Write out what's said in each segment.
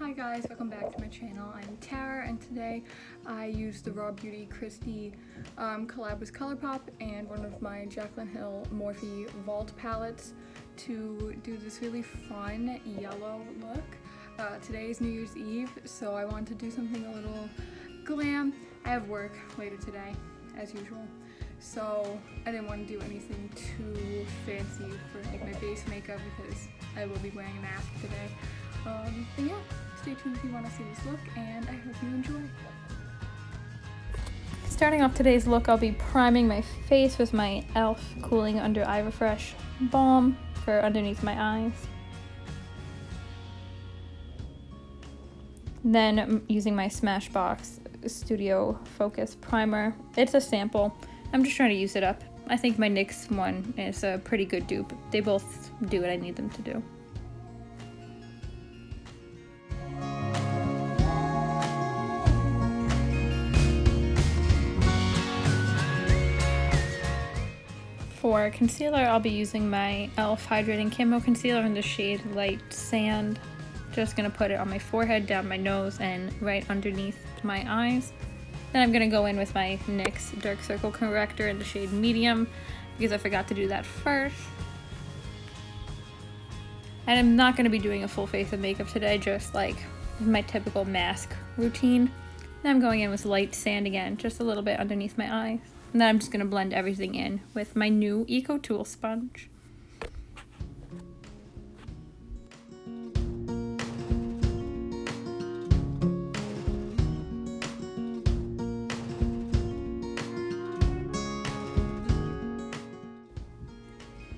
Hi guys, welcome back to my channel. I'm Tara and today I used the RAWBEAUTYKRISTI collab with ColourPop and one of my Jaclyn Hill Morphe Vault palettes to do this really fun yellow look. Today is New Year's Eve, so I wanted to do something a little glam. I have work later today, as usual, so I didn't want to do anything too fancy for like my base makeup because I will be wearing a mask today. But yeah, stay tuned if you want to see this look, and I hope you enjoy. Starting off today's look, I'll be priming my face with my e.l.f. Cooling Under Eye Refresh Balm for underneath my eyes. Then I'm using my Smashbox Studio Focus Primer. It's a sample. I'm just trying to use it up. I think my NYX one is a pretty good dupe. They both do what I need them to do. For concealer, I'll be using my e.l.f. Hydrating Camo Concealer in the shade Light Sand. Just going to put it on my forehead, down my nose, and right underneath my eyes. Then I'm going to go in with my NYX Dark Circle Corrector in the shade Medium, because I forgot to do that first. And I'm not going to be doing a full face of makeup today, just like my typical mask routine. Then I'm going in with Light Sand again, just a little bit underneath my eyes. And then I'm just going to blend everything in with my new Eco Tool sponge.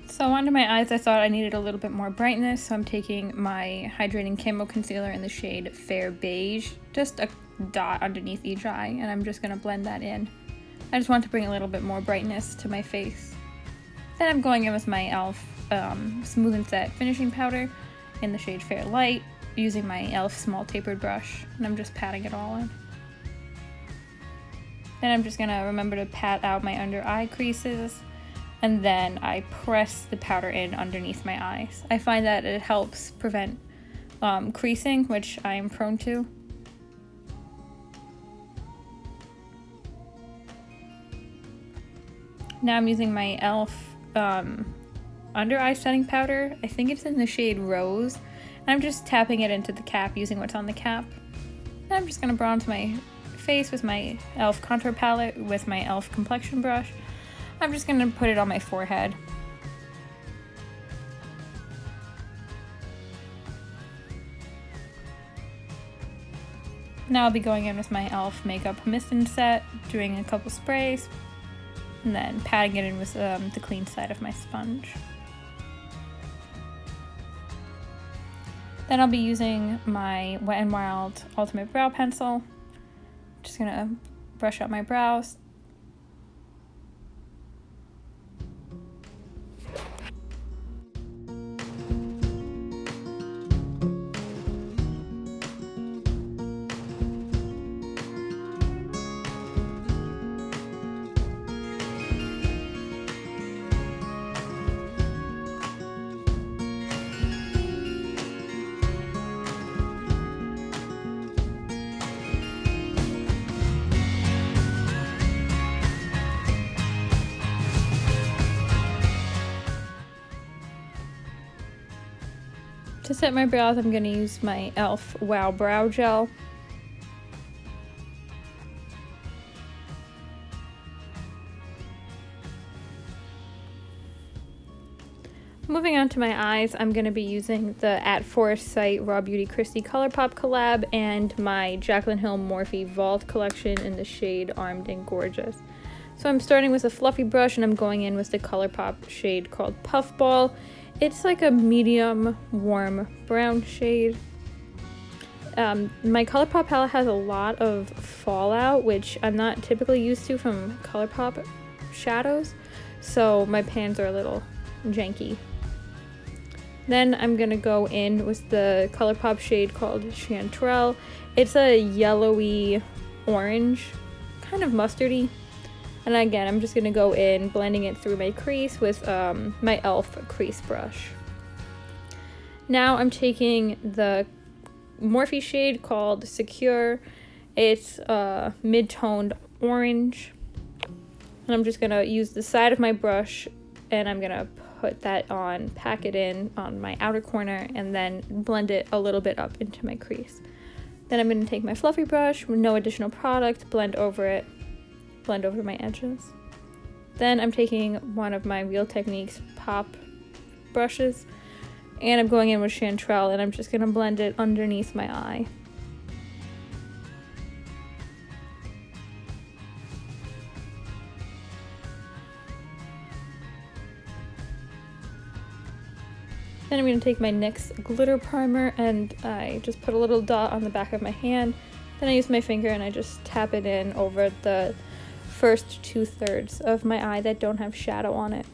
So under my eyes, I thought I needed a little bit more brightness, so I'm taking my Hydrating Camo Concealer in the shade Fair Beige, just a dot underneath each eye, and I'm just going to blend that in. I just want to bring a little bit more brightness to my face. Then I'm going in with my e.l.f. Smooth and Set Finishing Powder in the shade Fair Light, using my e.l.f. Small Tapered Brush, and I'm just patting it all in. Then I'm just going to remember to pat out my under eye creases, and then I press the powder in underneath my eyes. I find that it helps prevent creasing, which I am prone to. Now I'm using my e.l.f. under eye setting powder. I think it's in the shade Rose. And I'm just tapping it into the cap using what's on the cap. Then I'm just going to bronze my face with my e.l.f. contour palette with my e.l.f. complexion brush. I'm just going to put it on my forehead. Now I'll be going in with my e.l.f. Makeup Mist and Set, doing a couple sprays, and then patting it in with the clean side of my sponge. Then I'll be using my Wet n Wild Ultimate Brow Pencil. Just gonna brush out my brows. To set my brows, I'm going to use my e.l.f. Wow Brow Gel. Moving on to my eyes, I'm going to be using the At Foresight RAWBEAUTYKRISTI ColourPop collab and my Jaclyn Hill Morphe Vault collection in the shade Armed and Gorgeous. So I'm starting with a fluffy brush and I'm going in with the ColourPop shade called Puffball. It's like a medium warm brown shade. My ColourPop palette has a lot of fallout, which I'm not typically used to from ColourPop shadows, so my pans are a little janky. Then I'm gonna go in with the ColourPop shade called Chanterelle. It's a yellowy orange, kind of mustardy. And again, I'm just going to go in, blending it through my crease with my e.l.f. crease brush. Now I'm taking the Morphe shade called Secure. It's mid-toned orange. And I'm just going to use the side of my brush and I'm going to put that on, pack it in on my outer corner, and then blend it a little bit up into my crease. Then I'm going to take my fluffy brush with no additional product, blend over it, blend over my edges. Then I'm taking one of my Real Techniques pop brushes and I'm going in with Chanterelle and I'm just going to blend it underneath my eye. Then I'm going to take my NYX glitter primer and I just put a little dot on the back of my hand. Then I use my finger and I just tap it in over the first 2/3 of my eye that don't have shadow on it.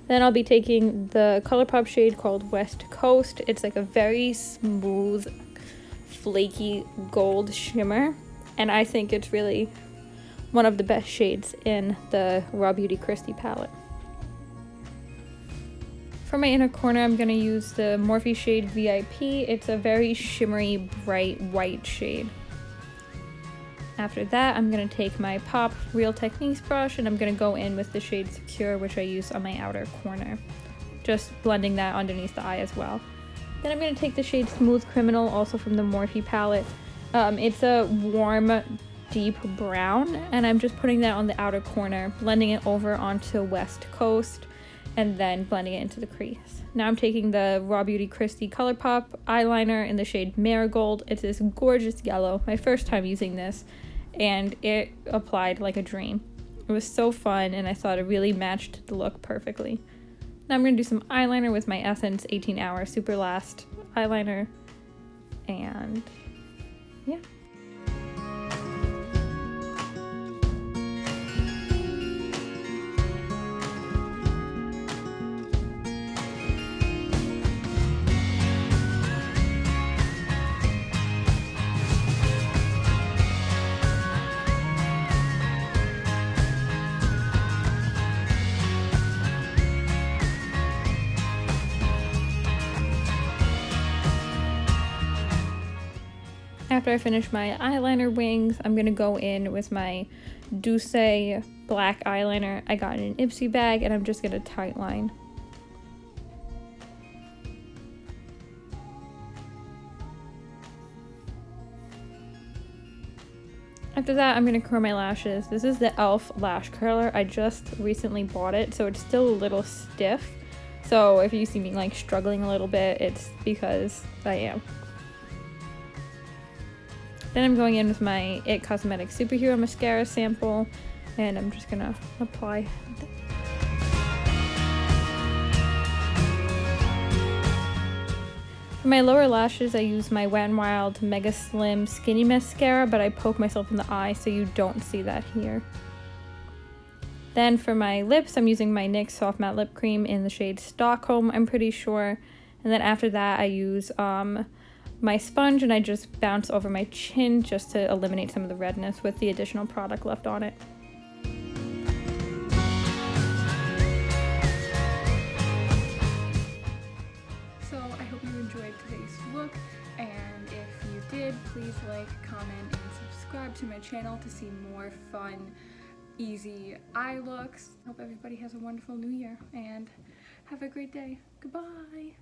Then I'll be taking the ColourPop shade called West Coast. It's like a very smooth, flaky gold shimmer, and I think it's really one of the best shades in the Raw Beauty Kristi palette. For my inner corner, I'm going to use the Morphe shade VIP. It's a very shimmery, bright white shade. After that, I'm going to take my Pop Real Techniques brush and I'm going to go in with the shade Secure, which I use on my outer corner. Just blending that underneath the eye as well. Then I'm going to take the shade Smooth Criminal, also from the Morphe palette. It's a warm, deep brown, and I'm just putting that on the outer corner, blending it over onto West Coast, and then blending it into the crease. Now I'm taking the Raw Beauty Kristi ColourPop eyeliner in the shade Marigold. It's this gorgeous yellow, my first time using this, and it applied like a dream. It was so fun, and I thought it really matched the look perfectly. Now I'm going to do some eyeliner with my Essence 18 Hour Superlast eyeliner, and yeah. After I finish my eyeliner wings, I'm going to go in with my Doucce black eyeliner I got in an Ipsy bag, and I'm just going to tight line. After that, I'm going to curl my lashes. This is the e.l.f. lash curler. I just recently bought it, so it's still a little stiff. So if you see me like struggling a little bit, it's because I am. Then I'm going in with my IT Cosmetics Superhero Mascara sample, and I'm just gonna apply. For my lower lashes, I use my Wet n Wild Mega Slim Skinny Mascara, but I poke myself in the eye so you don't see that here. Then for my lips, I'm using my NYX Soft Matte Lip Cream in the shade Stockholm, I'm pretty sure. And then after that, I use my sponge and I just bounce over my chin just to eliminate some of the redness with the additional product left on it. So I hope you enjoyed today's look, and if you did, please like, comment, and subscribe to my channel to see more fun, easy eye looks. Hope everybody has a wonderful new year and have a great day. Goodbye!